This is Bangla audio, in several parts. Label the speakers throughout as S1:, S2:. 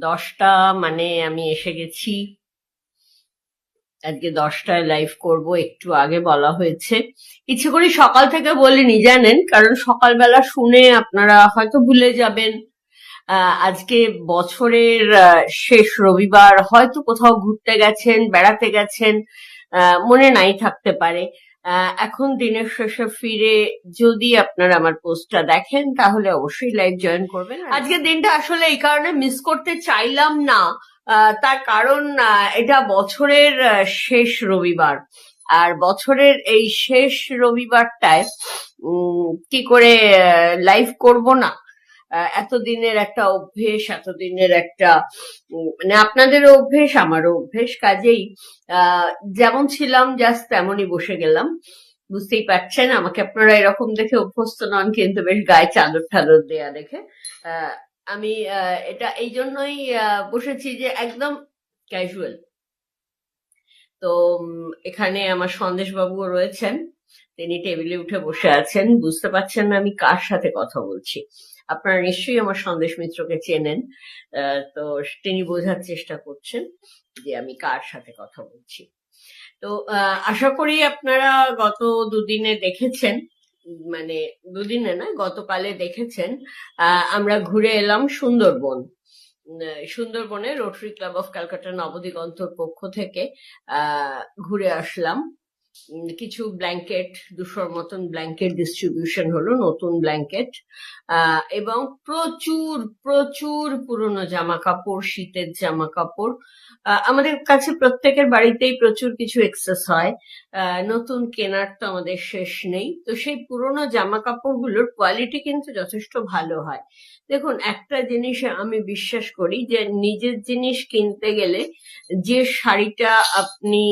S1: 10টা মানে আমি এসে গেছি। আজকে 10টায় লাইভ করব, একটু আগে বলা হয়েছে। ইচ্ছে করি সকাল থেকে বলিনি জানেন, কারণ সকালবেলা শুনে আপনারা হয়তো ভুলে যাবেন। আজকে বছরের শেষ রবিবার, হয়তো কোথাও ঘুরতে গেছেন, বেড়াতে গেছেন, মনে নাই থাকতে পারে। এখন দিনের শেষে ফিরে যদি আপনারা আমার পোস্টটা দেখেন তাহলে অবশ্যই লাইভ জয়েন করবেন। আজকের দিনটা আসলে এই কারণে মিস করতে চাইলাম না, তার কারণ এটা বছরের শেষ রবিবার। আর বছরের এই শেষ রবিবারটায় কি করে লাইভ করব না? এতদিনের একটা অভ্যেস, এতদিনের একটা মানে আপনাদেরও অভ্যেস, আমারও অভ্যেস, কাজেই যেমন ছিলাম জাস্ট তেমনই বসে গেলাম। বুঝতেই পারছেন আমাকে আপনারা এরকম দেখে অভ্যস্ত নন, কিন্তু বেশ গায়ে চাদর টাদর দেয়া দেখে আমি এটা এই জন্যই বসেছি যে একদম ক্যাজুয়াল। তো এখানে আমার সন্দেশ বাবুও রয়েছেন, তিনি টেবিলে উঠে বসে আছেন। বুঝতে পারছেন না আমি কার সাথে কথা বলছি। আপনারা নিশ্চয়ই আমার সন্দেশ মিত্রকে চেনেন, তো তিনি বোঝার চেষ্টা করছেন যে আমি কার সাথে কথা বলছি। তো আশা করি আপনারা গত দুদিনে দেখেছেন, মানে দুদিনে না, গতকালে দেখেছেন আমরা ঘুরে এলাম সুন্দরবন। সুন্দরবনে রোটারি ক্লাব অফ ক্যালকাটা নবদিগন্তর পক্ষ থেকে ঘুরে আসলাম। কিছু ব্ল্যাঙ্কেট, 200 মতন ব্ল্যাঙ্কেট ডিস্ট্রিবিউশন হলো, নতুন ব্ল্যাঙ্কেট, এবং প্রচুর প্রচুর পুরনো জামা কাপড়, শীতের জামা কাপড়। আমাদের কাছে প্রত্যেকের বাড়িতেই প্রচুর কিছু এক্সেস হয়, নতুন কেনার তো আমাদের শেষ নেই। তো সেই পুরনো জামা কাপড়গুলোর কোয়ালিটি কিন্তু যথেষ্ট ভালো হয়। দেখুন, একটা জিনিস আমি বিশ্বাস করি যে নিজের জিনিস কিনতে গেলে যে শাড়িটা আপনি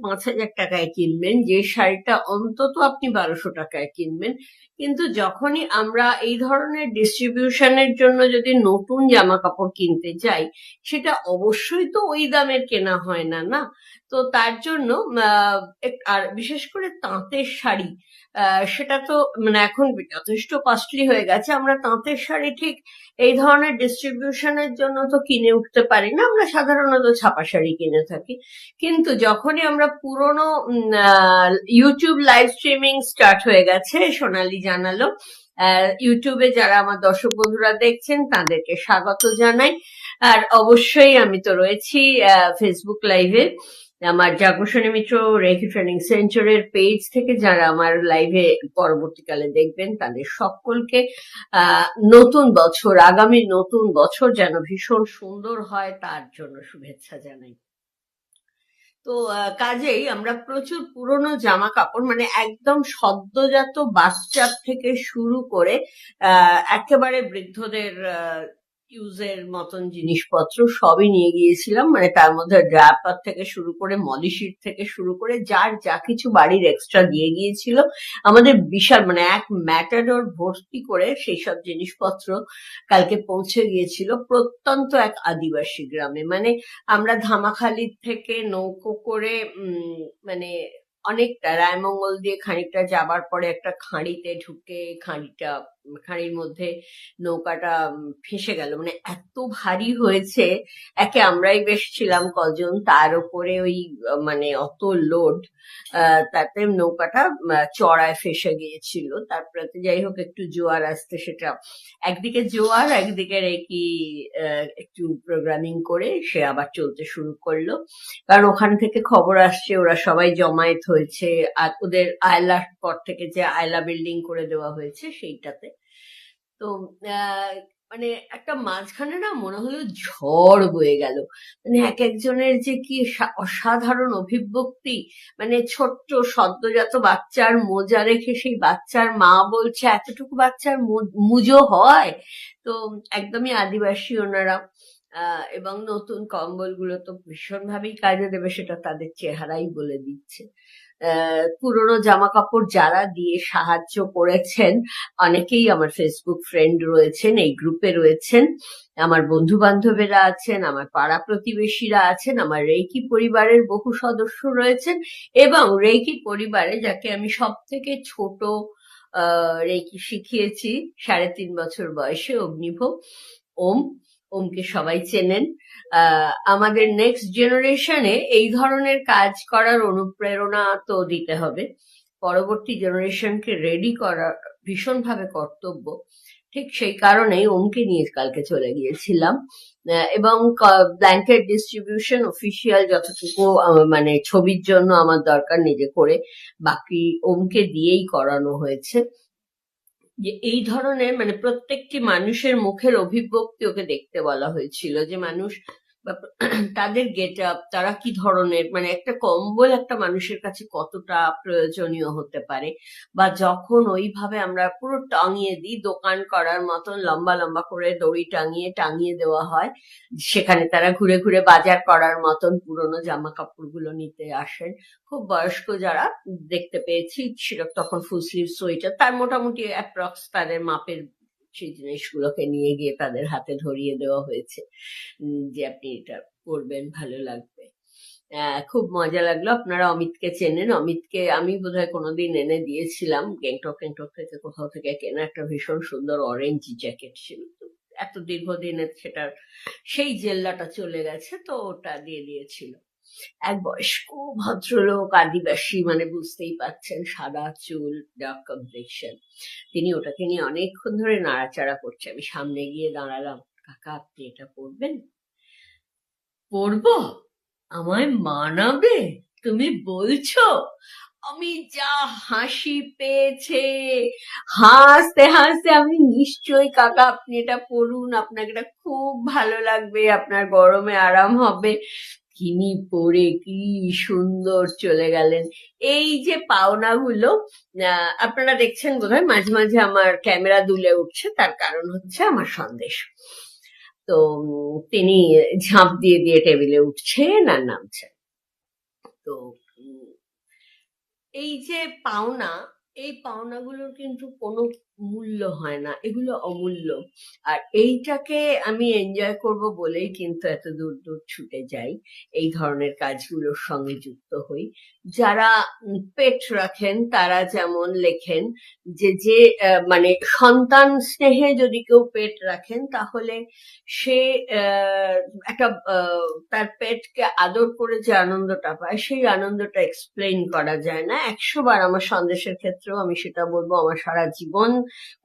S1: 5,000 টাকায় কিনবেন, যে শাড়িটা অন্তত আপনি 1200 টাকায় কিনবেন, কিন্তু যখনই আমরা এই ধরনের ডিস্ট্রিবিউশনের জন্য যদি নতুন জামা কাপড় কিনতে যাই, সেটা অবশ্যই তো ওই দামের কেনা হয় না, না? তো তার জন্য আর বিশেষ করে তাঁতের শাড়ি, সেটা তো মানে এখন যথেষ্ট কস্টলি হয়ে গেছে। আমরা তাঁতের শাড়ি ঠিক এই ধরনের ডিস্ট্রিবিউশনের জন্য তো কিনে উঠতে পারি না, আমরা সাধারণত ছাপা শাড়ি কিনে থাকি। কিন্তু যখনই আমরা পুরনো ইউটিউব লাইভ স্ট্রিমিং স্টার্ট হয়ে গেছে, সোনালি জানালো, ইউটিউবে যারা আমার দর্শক বন্ধুরা দেখছেন তাদেরকে স্বাগত জানাই। আর অবশ্যই আমি তো রয়েছি ফেসবুক লাইভে, আমার জাগরণী মিত্র রেখি ট্রেনিং সেন্টারের পেজ থেকে যারা আমার লাইভে পরবর্তীকালে দেখবেন তাদের সকলকে নতুন বছর, আগামী নতুন বছর যেন ভীষণ সুন্দর হয় তার জন্য শুভেচ্ছা জানাই। তো কাজেই আমরা প্রচুর পুরনো জামা কাপড়, মানে একদম সদ্যজাত বাচ্চার থেকে শুরু করে একেবারে বৃদ্ধদের ইউজের মতন জিনিসপত্র সবই নিয়ে গিয়েছিলাম। মানে তার মধ্যে ড্রাপার থেকে শুরু করে মলিশিট থেকে শুরু করে যার যা কিছু বাড়ির এক্সট্রা দিয়ে গিয়েছিল, আমাদের বিশাল মানে এক ম্যাটাডোর ভর্তি করে সেই সব জিনিসপত্র কালকে পৌঁছে গিয়েছিল প্রত্যন্ত এক আদিবাসী গ্রামে। মানে আমরা ধামাখালির থেকে নৌকো করে মানে অনেকটা রায়মঙ্গল দিয়ে খানিকটা যাবার পরে একটা খাঁড়িতে ঢুকে খাঁড়ির মধ্যে নৌকাটা ফেঁসে গেল। মানে এত ভারী হয়েছে, একে আমরাই বেশ ছিলাম কজন, তার উপরে ওই মানে অত লোড, তাতে নৌকাটা চড়ায় ফেসে গিয়েছিল। তারপরে যাই হোক একটু জোয়ার আসতে, সেটা একদিকে জোয়ার একদিকে রেকি একটু প্রোগ্রামিং করে সে আবার চলতে শুরু করলো। কারণ ওখান থেকে খবর আসছে ওরা সবাই জমায়েত হয়েছে, আর ওদের আয়লার পর থেকে যে আয়লা বিল্ডিং করে দেওয়া হয়েছে সেইটাতে। তো মানে একটা মাঝখানে না মনে হলো ঝড় বয়ে গেল। মানে এক একজনের যে কি অসাধারণ অভিব্যক্তি, মানে ছোট্ট সদ্যজাত বাচ্চার মোজা রেখে সেই বাচ্চার মা বলছে এতটুকু বাচ্চার মুজো হয়। তো একদমই আদিবাসী ওনারা, এবং নতুন কম্বলগুলো তো ভীষণভাবেই কাজে দেবে সেটা তাদের চেহারাই বলে দিচ্ছে। পুরনো জামা কাপড় যারা দিয়ে সাহায্য করেছেন, অনেকেই আমার ফেসবুক ফ্রেন্ড রয়েছেন, এই গ্রুপে রয়েছেন, আমার বন্ধু বান্ধবেরা আছেন, আমার পাড়া প্রতিবেশীরা আছেন, আমার রেকি পরিবারের বহু সদস্য রয়েছেন, এবং রেকি পরিবারে যাকে আমি সব থেকে ছোট রেকি শিখিয়েছি 3.5 বছর বয়সে, অগ্নিভোগ ওম, ওমকে সবাই চেনেন। আমাদের নেক্সট জেনারেশনে এই ধরনের কাজ করার অনুপ্রেরণা তো দিতে হবে, পরবর্তী জেনারেশনকে রেডি করা ভীষণভাবে কর্তব্য। ঠিক সেই কারণেই ওমকে নিয়ে কালকে চলে গিয়েছিলাম, এবং ব্ল্যাঙ্কেট ডিস্ট্রিবিউশন অফিসিয়াল যতটুকু মানে ছবির জন্য আমার দরকার নিজে করে, বাকি ওমকে দিয়েই করানো হয়েছে। যে এই ধরনের মানে প্রত্যেকটি মানুষের মুখের অভিব্যক্তি ওকে দেখতে বলা হয়েছিল, যে মানুষ বা তাদের গেট আপ, তারা কি ধরনের, মানে একটা কম্বল একটা মানুষের কাছে কতটা প্রয়োজনীয় হতে পারে, বা যখন ওইভাবে আমরা পুরো টাঙিয়ে দিই, দোকান করার মতন লম্বা লম্বা করে দড়ি টাঙিয়ে দেওয়া হয়, সেখানে তারা ঘুরে ঘুরে বাজার করার মতন পুরোনো জামা কাপড়গুলো নিতে আসেন। খুব বয়স্ক যারা দেখতে পেয়েছি সেটা তখন ফুল স্লিভ সোয়েটার, তার মোটামুটি অ্যাপ্রক্স তাদের মাপের সেই জিনিসগুলোকে নিয়ে গিয়ে তাদের হাতে ধরিয়ে দেওয়া হয়েছে, যে আপনি এটা পরবেন, ভালো লাগবে। খুব মজা লাগলো। আপনারা অমিতকে চেনেন, অমিতকে আমি বোধহয় কোনোদিন এনে দিয়েছিলাম গ্যাংটক থেকে কোথাও থেকে কেনা একটা ভীষণ সুন্দর অরেঞ্জ জ্যাকেট ছিল, এত দীর্ঘদিনে সেটার সেই জেল্লাটা চলে গেছে, তো ওটা দিয়ে দিয়েছিল। এক বয়স্ক ভদ্রলোক, আদিবাসী, মানে বুঝতেই পাচ্ছেন, সাদা চুল, ডার্ক কমপ্লেকশন, তিনি ওটাকে নিয়ে অনেকক্ষণ ধরে নাড়াচাড়া করছে। আমি সামনে গিয়ে দাঁড়ালাম, কাকা আপনি এটা পরবেন? পরবো? আমায় মানাবে? তুমি বলছো? আমি যা হাসি পেয়েছে, হাসতে হাসতে, আমি নিশ্চয়ই কাকা আপনি এটা পরুন, আপনাকে এটা খুব ভালো লাগবে, আপনার গরমে আরাম হবে। তিনি পরে কি সুন্দর চলে গেলেন। এই যে পাওনাগুলো আপনারা দেখছেন বোধহয় মাঝে মাঝে আমার ক্যামেরা দুলে উঠছে, তার কারণ হচ্ছে আমার সন্দেশ। তো তিনি ঝাঁপ দিয়ে দিয়ে টেবিলে উঠছেন আর নামছেন। তো এই যে পাওনা, এই পাওনাগুলোর কিন্তু কোনো মূল্য হয় না, এগুলো অমূল্য। আর এইটাকে আমি এনজয় করব বলেই কিন্তু এত দূর দূর ছুটে যাই, এই ধরনের কাজগুলোর সঙ্গে যুক্ত হই। যারা পেট রাখেন তারা যেমন লেখেন যে মানে সন্তান স্নেহে যদি কেউ পেট রাখেন, তাহলে সে একটা তার পেটকে আদর করে যে আনন্দটা পায়, সেই আনন্দটা এক্সপ্লেইন করা যায় না। 100 বার আমার সন্দেশের ক্ষেত্রেও আমি সেটা বলবো, আমার সারা জীবন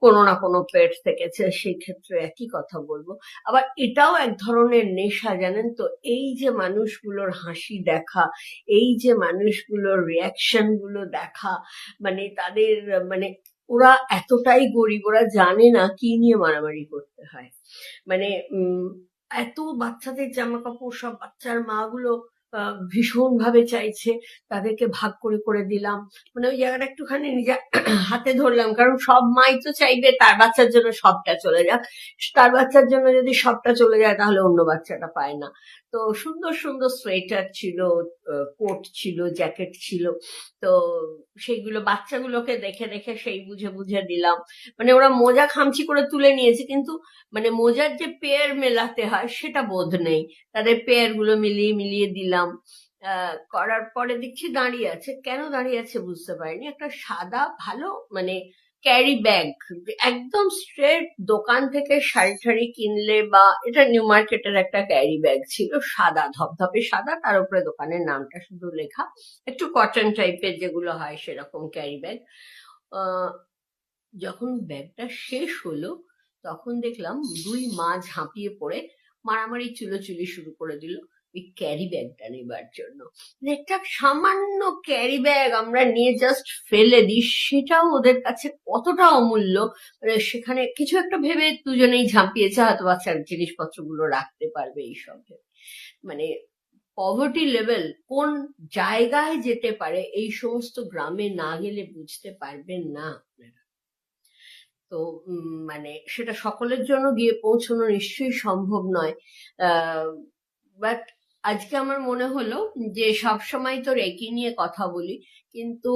S1: কোনো না কোনো পেট থেকেছে, সেই ক্ষেত্রে একই কথা বলবো। আবার এটাও এক ধরনের নেশা, জানেন তো, এই যে মানুষগুলোর হাসি দেখা, এই যে মানুষগুলোর রিয়াকশন গুলো দেখা, মানে তাদের মানে ওরা এতটাই গরিব, ওরা জানে না কি নিয়ে মারামারি করতে হয়। মানে এত বাচ্চাদের জামা কাপড় সব বাচ্চার মা গুলো ভীষণ ভাবে চাইছে, তাদেরকে ভাগ করে করে দিলাম, মানে ওই জায়গাটা একটুখানি নিজে হাতে ধরলাম, কারণ সব মাই তো চাইবে তার বাচ্চার জন্য সবটা চলে যাক, তার বাচ্চার জন্য যদি সবটা চলে যায় তাহলে অন্য বাচ্চাটা পায় না। তো সুন্দর সুন্দর সোয়েটার ছিল, কোট ছিল, জ্যাকেট ছিল, তো সেইগুলো বাচ্চাগুলোকে দেখে দেখে সেই বুঝে বুঝে দিলাম। মানে ওরা মোজা খামচি করে তুলে নিয়েছে, কিন্তু মানে মোজার যে পেয়ার মেলাতে হয় সেটা বোধ নেই, তাদের পেয়ার গুলো মিলিয়ে মিলিয়ে দিলাম। করার পরে দেখছি দাঁড়িয়ে আছে, কেন দাঁড়িয়ে আছে বুঝতে পারিনি, একটা সাদা ভালো মানে ক্যারি ব্যাগ, একদম স্ট্রেট দোকান থেকে শাড়ি ঠাড়ি কিনলে, বা এটা নিউ মার্কেটের একটা ক্যারি ব্যাগ ছিল, সাদা ধপধপে সাদা, তার উপরে দোকানের নামটা শুধু লেখা, একটু কটন টাইপের যেগুলো হয় সেরকম ক্যারি ব্যাগ। যখন ব্যাগটা শেষ হলো তখন দেখলাম দুই মা ঝাঁপিয়ে পড়ে মারামারি চুলোচুলি শুরু করে দিল ওই ক্যারি ব্যাগটা নেবার জন্য। একটা সামান্য ক্যারি ব্যাগ আমরা নিয়ে জাস্ট ফেলে দিই, সেটাও ওদের কাছে কতটা অমূল্য। সেখানে কিছু একটা ভেবে দুজনেই ঝাঁপিয়েছে, হয়তো বাচ্চার জিনিসপত্রগুলো রাখতে পারবে এইসব। মানে পভার্টি লেভেল কোন জায়গায় যেতে পারে এই সমস্ত গ্রামে না গেলে বুঝতে পারবেন না আপনারা। তো মানে সেটা সকলের জন্য গিয়ে পৌঁছানো নিশ্চয়ই সম্ভব নয়, বাট আজকে আমার মনে হলো যে সবসময় তো রেকি নিয়ে কথা বলি, কিন্তু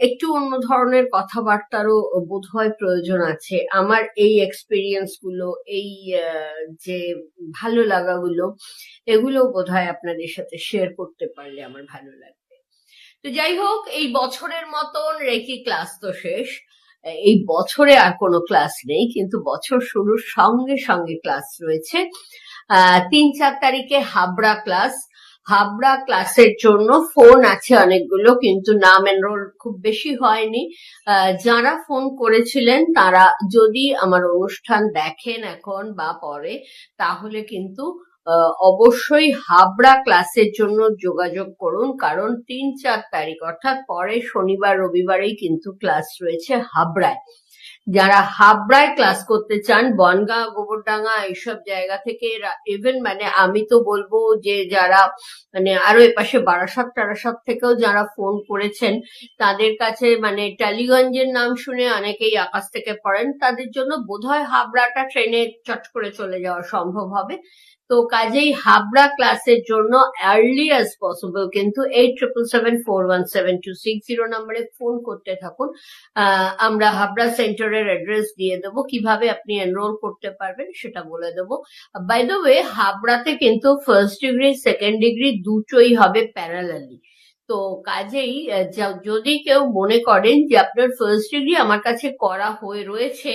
S1: একটু অন্য ধরনের কথাবার্তারও বোধহয় প্রয়োজন আছে। আমার এই এক্সপিরিয়েন্স গুলো, এই যে ভালো লাগাগুলো, এগুলো বোধহয় আপনাদের সাথে শেয়ার করতে পারলে আমার ভালো লাগবে। তো যাই হোক, এই বছরের মতন রেকি ক্লাস তো শেষ, এই বছরে আর কোনো ক্লাস নেই, কিন্তু বছর শুরুর সঙ্গে সঙ্গে ক্লাস রয়েছে। 3-4 তারিখে হাবড়া ক্লাসের জন্য ফোন আছে অনেকগুলো, কিন্তু নাম এনরোল খুব বেশি হয়নি। যারা ফোন করেছিলেন তারা যদি আমার অনুষ্ঠান দেখেন এখন বা পরে, তাহলে কিন্তু অবশ্যই হাবড়া ক্লাসের জন্য যোগাযোগ করুন, কারণ 3-4 তারিখ অর্থাৎ পরে শনিবার রবিবারেই কিন্তু ক্লাস রয়েছে হাবড়ায়। যারা হাবড়ায় ক্লাস করতে চান, বনগাঁ গোবরডাঙ্গা এইসব জায়গা থেকে, ইভেন মানে আমি তো বলবো যে যারা মানে আরো এপাশে বারাসাত টারাসাত থেকেও যারা ফোন করেছেন, তাদের কাছে মানে টালিগঞ্জের নাম শুনে অনেকেই আকাশ থেকে পড়েন, তাদের জন্য বোধহয় হাবড়াটা ট্রেনে চট করে চলে যাওয়া সম্ভব হবে। তো কাজেই হাবড়া ক্লাসের জন্য আর্লি অ্যাজ পসিবল কিন্তু 8777417260 নাম্বারে ফোন করতে থাকুন। আমরা হাবড়া সেন্টারের অ্যাড্রেস দিয়ে দেবো, কিভাবে আপনি এনরোল করতে পারবেন সেটা বলে দেবো। বাই দ্য ওয়ে, হাবড়াতে কিন্তু ফার্স্ট ডিগ্রি সেকেন্ড ডিগ্রি দুটোই হবে প্যারালালি। তো কাজেই যদি কেউ মনে করেন যে আপনার ফার্স্ট ডিগ্রি আমার কাছে করা হয়ে রয়েছে,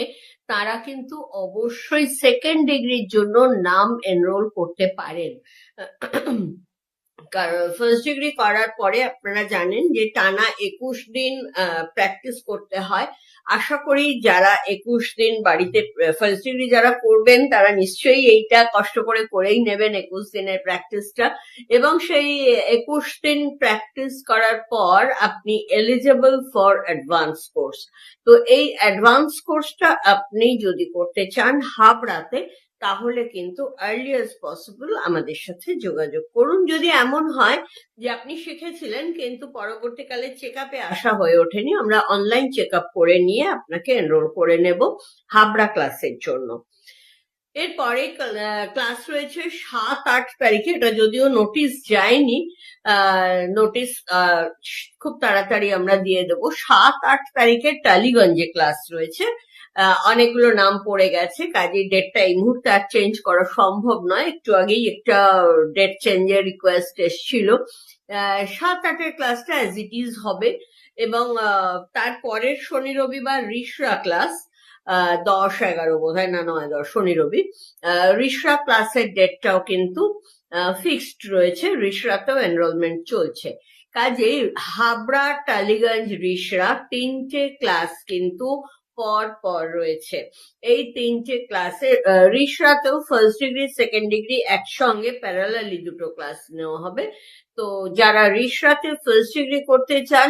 S1: তারা কিন্তু অবশ্যই সেকেন্ড ডিগ্রির জন্য নাম এনরোল করতে পারেন। কারণ ফার্স্ট ডিগ্রি করার পরে আপনারা জানেন যে টানা 21 দিন প্র্যাকটিস করতে হয়। আশা করি যারা 21 দিন বাড়িতে ফার্স্ট ডিগ্রি যারা করবেন তারা নিশ্চয়ই এইটা কষ্ট করে করেই নেবেন 21 দিনের প্র্যাকটিসটা, এবং সেই 21 দিন প্র্যাকটিস করার পর আপনি এলিজিবল ফর অ্যাডভান্স কোর্স। তো এই অ্যাডভান্স কোর্সটা আপনি যদি করতে চান হাবড়াতে, তাহলে কিন্তু আর্লি অ্যাজ পসিবল আমাদের সাথে যোগাযোগ করুন। যদি এমন হয় যে আপনি শিখেছিলেন কিন্তু পরবর্তীকালে চেক আপে আসা হয়ে ওঠেনি, আমরা অনলাইন চেক আপ করে নিয়ে আপনাকে এনরোল করে নেব হাবড়া ক্লাসের জন্য। এরপরে ক্লাস রয়েছে 7-8 তারিখে, এটা যদিও নোটিশ যায়নি, নোটিশ খুব তাড়াতাড়ি আমরা দিয়ে দেবো। 7-8 তারিখে টালিগঞ্জে ক্লাস রয়েছে। অনেকগুলো নাম পড়ে গেছে, কাজে ডেটটা এই মুহূর্তে আর চেঞ্জ করা সম্ভব নয়। একটু আগেই একটা ডেট চেঞ্জের রিকোয়েস্ট এসেছিল। 7-8-এর ক্লাসটা অ্যাজ ইট ইজ হবে, এবং তারপরের শনি রবিবার রিসরা ক্লাস 10-11 বোধহয়, না 9-10 শনি রবি। রিসরা ক্লাসের ডেটটাও কিন্তু ফিক্সড রয়েছে, রিসরাতেও এনরোলমেন্ট চলছে। কাজে হাবড়া টালিগঞ্জ রিসরা 3টে ক্লাস কিন্তু পর রয়েছে। এই 3টে ক্লাসে রিসরাতেও ফার্স্ট ডিগ্রি সেকেন্ড ডিগ্রি একসঙ্গে প্যারালালি দুটো ক্লাস নেওয়া হবে। তো যারা রিসরাতে ফার্স্ট ডিগ্রি করতে চান,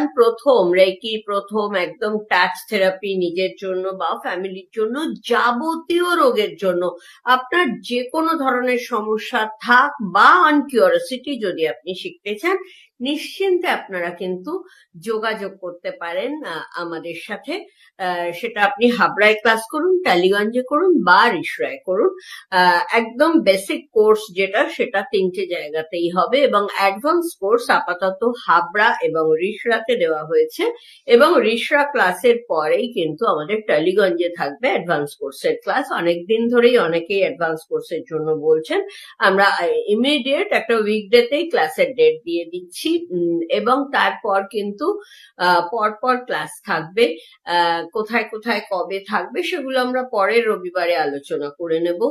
S1: প্রথম একদম টাচ থেরাপি নিজের জন্য বা ফ্যামিলির জন্য, যাবতীয় রোগের জন্য, আপনার যে কোনো ধরনের সমস্যা থাক বা অনকিউরিওসিটি যদি আপনি শিখতে চান, নিশ্চিন্তে আপনারা কিন্তু যোগাযোগ করতে পারেন আমাদের সাথে। সেটা আপনি হাবড়ায় ক্লাস করুন, টালিগঞ্জে করুন বা রিসরায় করুন। একদম বেসিক কোর্স যেটা, সেটা 3টে জায়গাতেই হবে, এবং অ্যাডভান্স কোর্স আপাতত হাবড়া এবং রিসরাতে দেওয়া হয়েছে, এবং রিসরা ক্লাসের পরেই কিন্তু আমাদের টালিগঞ্জে থাকবে অ্যাডভান্স কোর্সের ক্লাস। অনেকদিন ধরেই অনেকেই অ্যাডভান্স কোর্সের জন্য বলছেন, আমরা ইমিডিয়েট একটা উইকডেতেই ক্লাসের ডেট দিয়ে দিচ্ছি, এবং তারপর কিন্তু পরপর ক্লাস থাকবে। কোথায় কোথায় কবে থাকবে সেগুলো আমরা পরের রবিবারে আলোচনা করে নেব,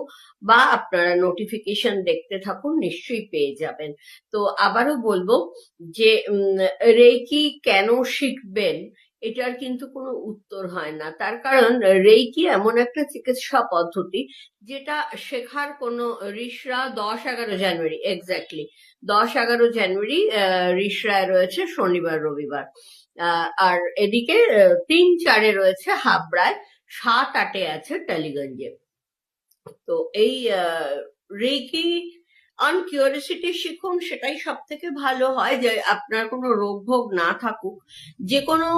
S1: বা আপনারা নোটিফিকেশন দেখতে থাকুন, নিশ্চয়ই পেয়ে যাবেন। তো আবারও বলবো যে রেকি কেন শিখবেন, এটার কিন্তু কোনো উত্তর হয় না। তার কারণ রেকি এমন একটা চিকিৎসা পদ্ধতি যেটা শেখার কোনো রিসরা 10-11 জানুয়ারি, এক্স্যাক্টলি 10-11 জানুয়ারি রিসরায় রয়েছে শনিবার রবিবার, আর এদিকে 3-4-এ রয়েছে হাবড়ায়, 7-8-এ আছে টালিগঞ্জে। তো এই রেকি অনকিউরিওসিটি শিখুন, সেটাই সব থেকে ভালো হয়, যে আপনার কোনো রোগ ভোগ না থাকুক, যে কোনো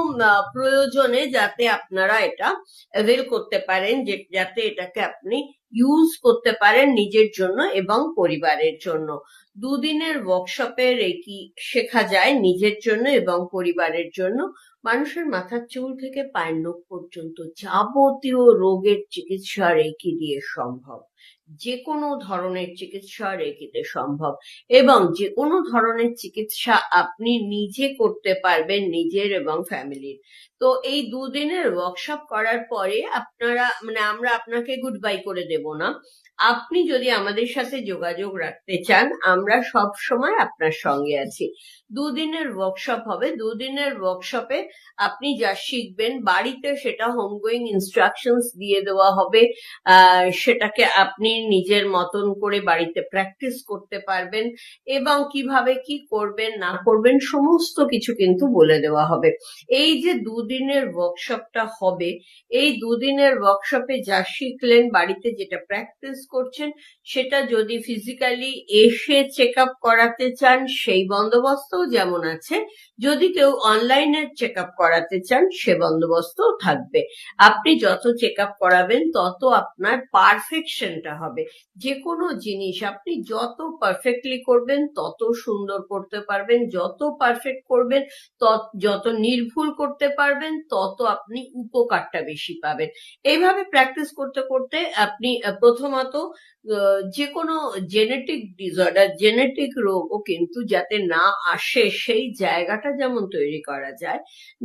S1: প্রয়োজনে যাতে আপনারা এটা অ্যাভেল করতে পারেন, যাতে এটাকে আপনি ইউজ করতে পারেন নিজের জন্য এবং পরিবারের জন্য। 2 দিনের ওয়ার্কশপে রেকি শেখা যায় নিজের জন্য এবং পরিবারের জন্য। মানুষের মাথার চুল থেকে পায়ের নখ পর্যন্ত যাবতীয় রোগের চিকিৎসা রেকি দিয়ে সম্ভব। যে কোনো ধরনের চিকিৎসা রেকিতে সম্ভব, এবং যে কোনো ধরনের চিকিৎসা আপনি নিজে করতে পারবেন নিজের এবং ফ্যামিলির। তো এই দুদিনের ওয়ার্কশপ করার পরে আপনারা, মানে আমরা আপনাকে গুড বাই করে দেব না। আপনি যদি আমাদের সাথে যোগাযোগ রাখতে চান, আমরা সব সময় আপনার সঙ্গে আছি। দুদিনের ওয়ার্কশপ হবে, দুদিনের ওয়ার্কশপে আপনি যা শিখবেন বাড়িতে সেটা হোম গোয়িং ইনস্ট্রাকশনস দিয়ে দেওয়া হবে। সেটাকে আপনি নিজের মতন করে বাড়িতে প্র্যাকটিস করতে পারবেন, এবং কিভাবে কি করবেন না করবেন সমস্ত কিছু কিন্তু বলে দেওয়া হবে। এই যে দুদিনের ওয়ার্কশপটা হবে, এই দুদিনের ওয়ার্কশপে যা শিখলেন বাড়িতে যেটা প্র্যাকটিস করছেন, সেটা যদি ফিজিক্যালি এসে চেক আপ করাতে চান সেই বন্দোবস্তও যেমন আছে, যদি কেউ অনলাইনে চেক আপ করাতে চান সে বন্দোবস্তও থাকবে। আপনি যত চেক আপ করাবেন তত আপনার পারফেকশনটা হবে। যে কোনো জিনিস আপনি যত পারফেক্টলি করবেন তত সুন্দর করতে পারবেন, যত পারফেক্ট করবেন যত নির্ভুল করতে পারবেন তত আপনি উপকারটা বেশি পাবেন। এইভাবে প্র্যাকটিস করতে করতে আপনি প্রথমত যে কোনো জেনেটিক ডিসঅর্ডার, জেনেটিক রোগও কিন্তু যাতে না আসে সেই জায়গাটা যেমন তৈরি করা যায়,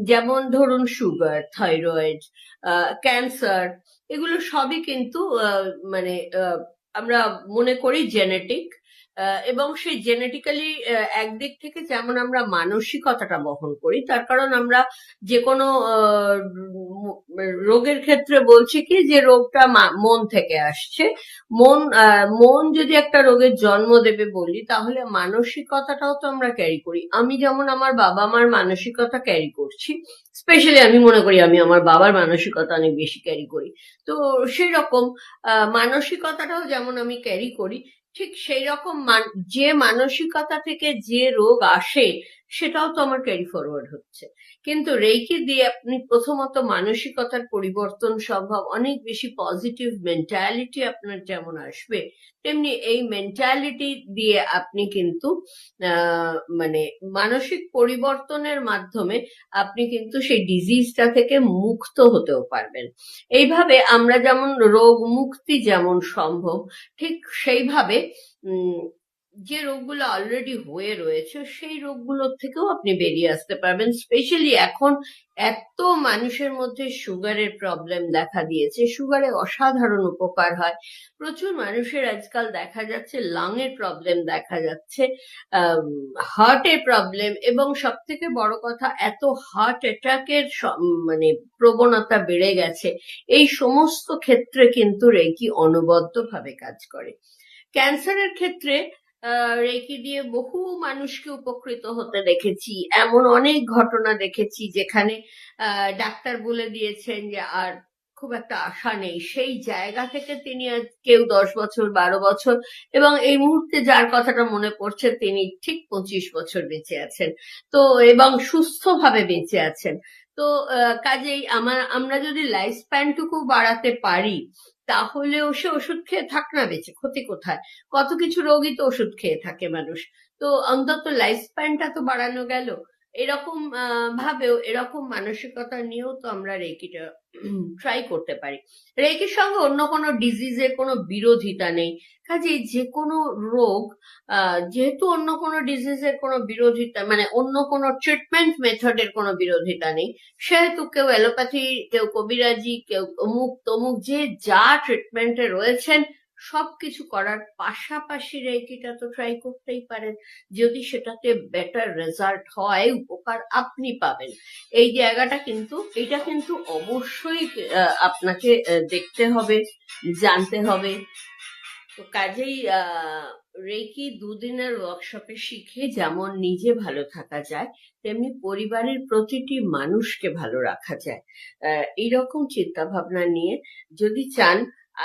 S1: যেমন ধরুন সুগার, থাইরয়েড, ক্যান্সার, এগুলো সবই কিন্তু মানে আমরা মনে করি জেনেটিক, এবং সেই জেনেটিক্যালি একদিক থেকে যেমন আমরা মানসিকতাটা বহন করি, তার কারণ আমরা যে কোনো রোগের ক্ষেত্রে বলছি কি যে রোগটা মন থেকে আসছে। মন যদি একটা রোগের জন্ম দেবে বলি, তাহলে মানসিকতাটাও তো আমরা ক্যারি করি। আমি যেমন আমার বাবা মার মানসিকতা ক্যারি করছি, স্পেশালি আমি মনে করি আমি আমার বাবার মানসিকতা অনেক বেশি ক্যারি করি। তো সেই রকম মানসিকতাটাও যেমন আমি ক্যারি করি, ঠিক সেই রকম যে মানসিকতা থেকে যে রোগ আসে সেটাও তো আমার ক্যারি ফরওয়ার্ড হচ্ছে। কিন্তু রেকি দিয়ে আপনি প্রথমত মানসিকতার পরিবর্তন সম্ভব, অনেক বেশি পজিটিভ মেন্টালিটি আপনার যেমন আসবে, তেমনি এই মেন্টালিটি দিয়ে আপনি কিন্তু মানে মানসিক পরিবর্তনের মাধ্যমে আপনি কিন্তু সেই ডিজিজটা থেকে মুক্ত হতেও পারবেন। এইভাবে আমরা যেমন রোগ মুক্তি যেমন সম্ভব, ঠিক সেইভাবে যে রোগগুলো অলরেডি হয়ে রয়েছে সেই রোগগুলোর থেকেও আপনি বেরিয়ে আসতে পারবেন। স্পেশালি এখন এত মানুষের মধ্যে সুগারের প্রবলেম দেখা দিয়েছে, সুগারে অসাধারণ উপকার হয়। প্রচুর মানুষের আজকাল দেখা যাচ্ছে লাংয়ের প্রবলেম দেখা যাচ্ছে, হার্টের প্রবলেম, এবং সব থেকে বড় কথা এত হার্ট অ্যাটাকের মানে প্রবণতা বেড়ে গেছে। এই সমস্ত ক্ষেত্রে কিন্তু রেকি অনবদ্যভাবে কাজ করে। ক্যান্সারের ক্ষেত্রে রেকি দিয়ে বহু মানুষকে উপকৃত হতে দেখেছি। এমন অনেক ঘটনা দেখেছি যেখানে ডাক্তার বলে দিয়েছেন যে আর খুব একটা আশা নেই, সেই জায়গা থেকে তিনি আজ কেউ 10 বছর 12 বছর, এবং এই মুহূর্তে যার কথাটা মনে পড়ছে তিনি ঠিক 25 বছর বেঁচে আছেন, তো এবং সুস্থভাবে বেঁচে আছেন। তো কাজেই আমরা যদি লাইফ স্প্যানটুকু বাড়াতে পারি, তাহলেও সে ওষুধ খেয়ে থাক না, বেঁচে ক্ষতি কোথায়? কত কিছু রোগই তো ওষুধ খেয়ে থাকে মানুষ। তো অন্তত লাইফ স্প্যানটা তো বাড়ানো গেল। এরকম ভাবেও, এরকম মানসিকতা নিয়েও তো আমরা রেকিটা ট্রাই করতে পারি। রেকির সঙ্গে অন্য কোনো ডিজিজের কোনো বিরোধিতা নেই। কাজেই যে কোনো রোগ, যেহেতু অন্য কোনো ডিজিজের কোনো বিরোধিতা, মানে অন্য কোনো ট্রিটমেন্ট মেথডের কোনো বিরোধিতা নেই, সেহেতু কেউ অ্যালোপ্যাথি, কেউ কবিরাজি, কেউ অমুক তমুক, যে যা ট্রিটমেন্টে রয়েছেন সবকিছু করার পাশাপাশি রেকিটা তো ট্রাই করতেই পারেন। যদি সেটাতে বেটার রেজাল্ট হয়, উপকার আপনি পাবেন। এই জায়গাটা কিন্তু, এটা কিন্তু অবশ্যই আপনাকে দেখতে হবে, জানতে হবে। তো কাজেই রেকি দুদিনের ওয়ার্কশপে শিখে যেমন নিজে ভালো থাকা যায়, তেমনি পরিবারের প্রতিটি মানুষকে ভালো রাখা যায়। এইরকম চিন্তা ভাবনা নিয়ে যদি চান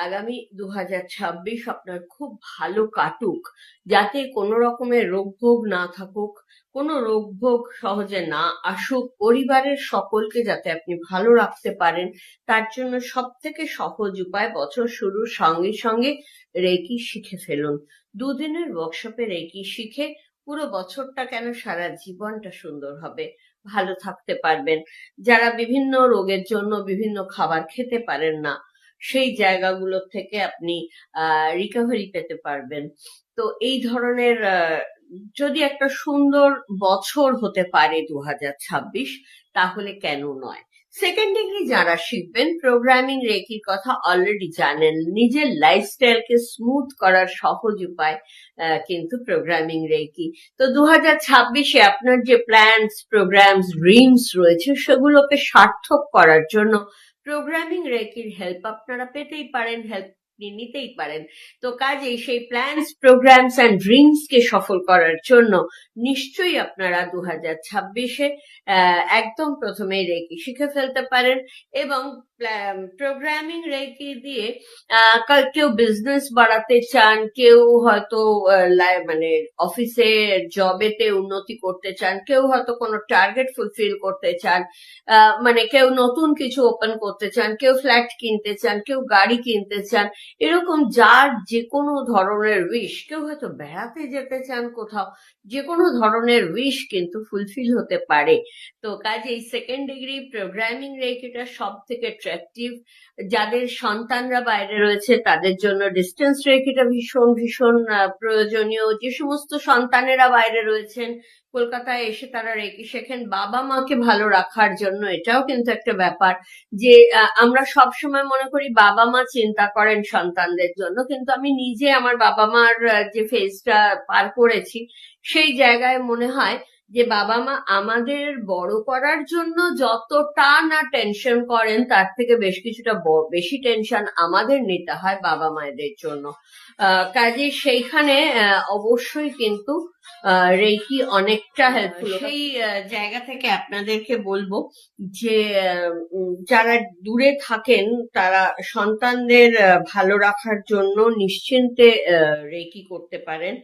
S1: আগামী 2026 আপনার খুব ভালো কাটুক, যাতে কোনো রকমের রোগ ভোগ না থাকুক, কোনো রোগ ভোগ সহজে না আসুক, পরিবারের সকলকে যাতে আপনি ভালো রাখতে পারেন, তার জন্য সব থেকে সহজ উপায়, বছর শুরুর সঙ্গে সঙ্গে রেকি শিখে ফেলুন। দুদিনের ওয়ার্কশপে রেকি শিখে পুরো বছরটা কেন, সারা জীবনটা সুন্দর হবে, ভালো থাকতে পারবেন। যারা বিভিন্ন রোগের জন্য বিভিন্ন খাবার খেতে পারেন না, সেই জায়গাগুলো থেকে আপনি রিকভারি পেতে পারবেন। তো এই ধরনের যদি একটা সুন্দর বছর হতে পারে 2026, তাহলে কেন নয়। সেকেন্ড ডিগ্রি যারা শিখবেন, প্রোগ্রামিং রেকির কথা অলরেডি জানেন। নিজের লাইফস্টাইলকে স্মুথ করার সহজ উপায় কিন্তু প্রোগ্রামিং রেকি। তো 2026-এ আপনার যে প্ল্যানস, প্রোগ্রামস, ড্রিমস রয়েছে সেগুলোকে সার্থক করার জন্য প্রোগ্রামিং রেকির হেল্প আপনারা পেতেই পারেন, হেল্প নিতেই পারেন। তো কাজেই সেই প্ল্যানস, প্রোগ্রামস অ্যান্ড ড্রিমস কে সফল করার জন্য নিশ্চয়ই আপনারা 2026-এ একদম প্রথমেই রেকি শিখে ফেলতে পারেন। এবং প্রোগ্রামিং রেকি দিয়ে কেউ বিজনেস বাড়াতে চান, কেউ হয়তো মানে অফিসে জবেতে উন্নতি করতে চান, কেউ হয়তো কোনো টার্গেট ফুলফিল করতে চান, মানে কেউ নতুন কিছু ওপেন করতে চান, কেউ ফ্ল্যাট কিনতে চান, কেউ গাড়ি কিনতে চান, এরকম যার যে কোনো ধরনের উইশ, কেউ হয়তো বেড়াতে যেতে চান কোথাও, যে কোনো ধরনের উইশ কিন্তু ফুলফিল হতে পারে। তো কাজেই সেকেন্ড ডিগ্রি প্রোগ্রামিং রেকিটা সব থেকে অ্যাট্রাকটিভ। যাদের সন্তানরা বাইরে রয়েছে তাদের জন্য ডিস্টেন্স রেকিটা ভীষণ ভীষণ প্রয়োজনীয়। যে সমস্ত সন্তানেরা বাইরে রয়েছেন, কলকাতায় এসে তারা রেকি শেখেন বাবা মাকে ভালো রাখার জন্য, এটাও কিন্তু একটা ব্যাপার যে আমরা সব সময় মনে করি বাবা মা চিন্তা করেন সন্তানদের জন্য, কিন্তু আমি নিজে আমার বাবা মার যে ফেজটা পার করেছি সেই জায়গায় মনে হয় যে বাবা মা আমাদের বড় করার জন্য যতটা না টেনশন করেন তার থেকে বেশ কিছুটা বেশি টেনশন আমাদের নিতে হয় বাবা মায়েদের জন্য। কাজে সেইখানে অবশ্যই কিন্তু রেকি অনেকটা হেল্পফুল। সেই জায়গা থেকে আপনাদেরকে বলবো যে যারা দূরে থাকেন তারা সন্তানদের ভালো রাখার জন্য নিশ্চিন্তে রেকি করতে পারেন,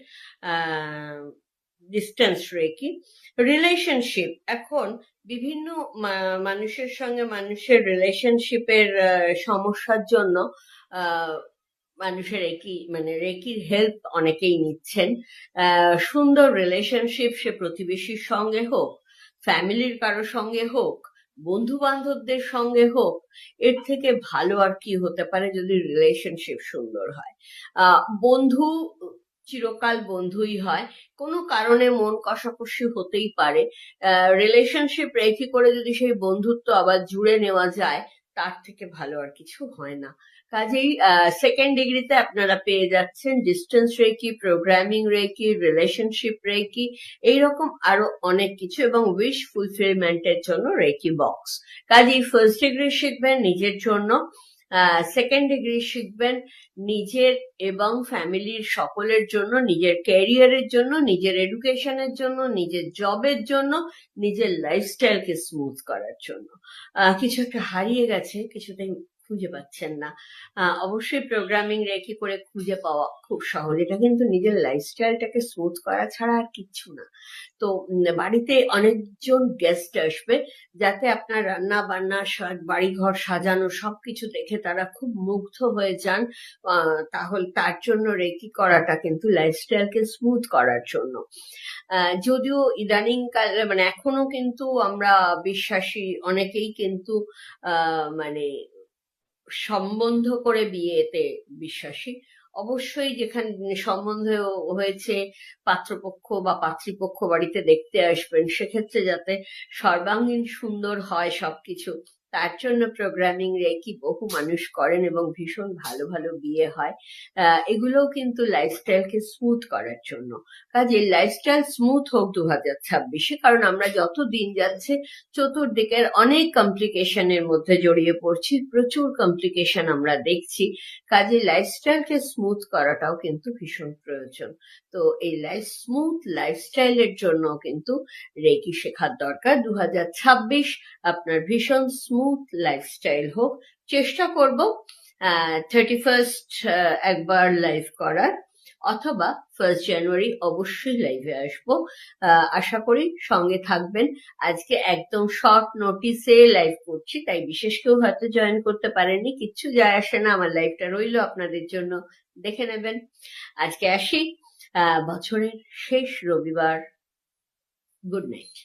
S1: ডিস্টেন্স রেকি। রিলেশনশিপ, এখন বিভিন্ন মানুষের সঙ্গে মানুষের রিলেশনশিপের সমস্যার জন্য মানুষের রেকির হেল্প অনেকেই নিচ্ছেন। সুন্দর রিলেশনশিপ, সে প্রতিবেশীর সঙ্গে হোক, ফ্যামিলির কারো সঙ্গে হোক, বন্ধু বান্ধবদের সঙ্গে হোক, এর থেকে ভালো আর কি হতে পারে যদি রিলেশনশিপ সুন্দর হয়। বন্ধু চিরকাল বন্ধুই হয়, কোনো কারণে মন কষাকষি হতেই পারে, রিলেশনশিপ রেখে করে যদি সেই বন্ধুত্ব আবার জুড়ে নেওয়া যায় তার থেকে ভালো আর কিছু হয় না। কাজেই সেকেন্ড ডিগ্রিতে আপনারা পেয়ে যাচ্ছেন distance reiki, programming reiki, relationship reiki, এইরকম আরো অনেক কিছু, এবং উইশ ফুলফিলমেন্টের জন্য রেকি বক্স। কাজেই ফার্স্ট ডিগ্রি শিখবেন নিজের জন্য, সেকেন্ড ডিগ্রি শিখবেন নিজের এবং ফ্যামিলির সকলের জন্য, নিজের ক্যারিয়ারের জন্য, নিজের এডুকেশনের জন্য, নিজের জবের জন্য, নিজের লাইফস্টাইলকে স্মুথ করার জন্য। কিছু একটা হারিয়ে গেছে, কিছুতেই খুঁজে পাচ্ছেন না, অবশ্যই প্রোগ্রামিং রেকি করে খুঁজে পাওয়া খুব সহজ। এটা কিন্তু নিজের লাইফস্টাইলটাকে স্মুথ করা ছাড়া আর কিচ্ছু না। তো বাড়িতে অনেকজন গেস্ট আসবে, যাতে আপনার রান্না বান্না, বাড়িঘর সাজানো সবকিছু দেখে তারা খুব মুগ্ধ হয়ে যান, তাহলে তার জন্য রেকি করাটা কিন্তু লাইফস্টাইলকে স্মুথ করার জন্য। যদিও ইদানিং কালে এখনো কিন্তু আমরা বিশ্বাসী, অনেকেই কিন্তু মানে সম্বন্ধ করে বিয়েতে বিশ্বাসী। অবশ্যই যেখানে সম্বন্ধ হয়েছে পাত্রপক্ষ বা পাত্রীপক্ষ বাড়িতে দেখতে আসবেন, সেক্ষেত্রে যাতে সর্বাঙ্গীন সুন্দর হয় সবকিছু, তার জন্য প্রোগ্রামিং রেকি বহু মানুষ করেন এবং ভীষণ ভালো ভালো বিয়ে হয়। এগুলোও কিন্তু লাইফস্টাইলকে স্মুথ করার জন্য। কাজে লাইফস্টাইল স্মুথ হোক 2026-এ, কারণ আমরা যত দিন যাচ্ছে চতুর্দিকের অনেক কমপ্লিকেশনের মধ্যে জড়িয়ে পড়ছি, প্রচুর কমপ্লিকেশন আমরা দেখছি। কাজে লাইফস্টাইলকে স্মুথ করাটাও কিন্তু ভীষণ প্রয়োজন। তো এই স্মুথ লাইফস্টাইলের জন্য কিন্তু রেকি শেখার দরকার। 2026 আপনার ভীষণ স্মুথ লাইফস্টাইল হোক। চেষ্টা করব 31st একবার লাইভ করার, অথবা 1st জানুয়ারি অবশ্যই লাইভে আসবো। আশা করি সঙ্গে থাকবেন। আজকে একদম শর্ট নোটিসে লাইভ করছি, তাই বিশেষ কেউ হয়তো জয়েন করতে পারেননি, কিচ্ছু যায় আসে না, আমার লাইভটা রইলো আপনাদের জন্য, দেখে নেবেন। আজকে আসি, বছরের শেষ রবিবার। Good night.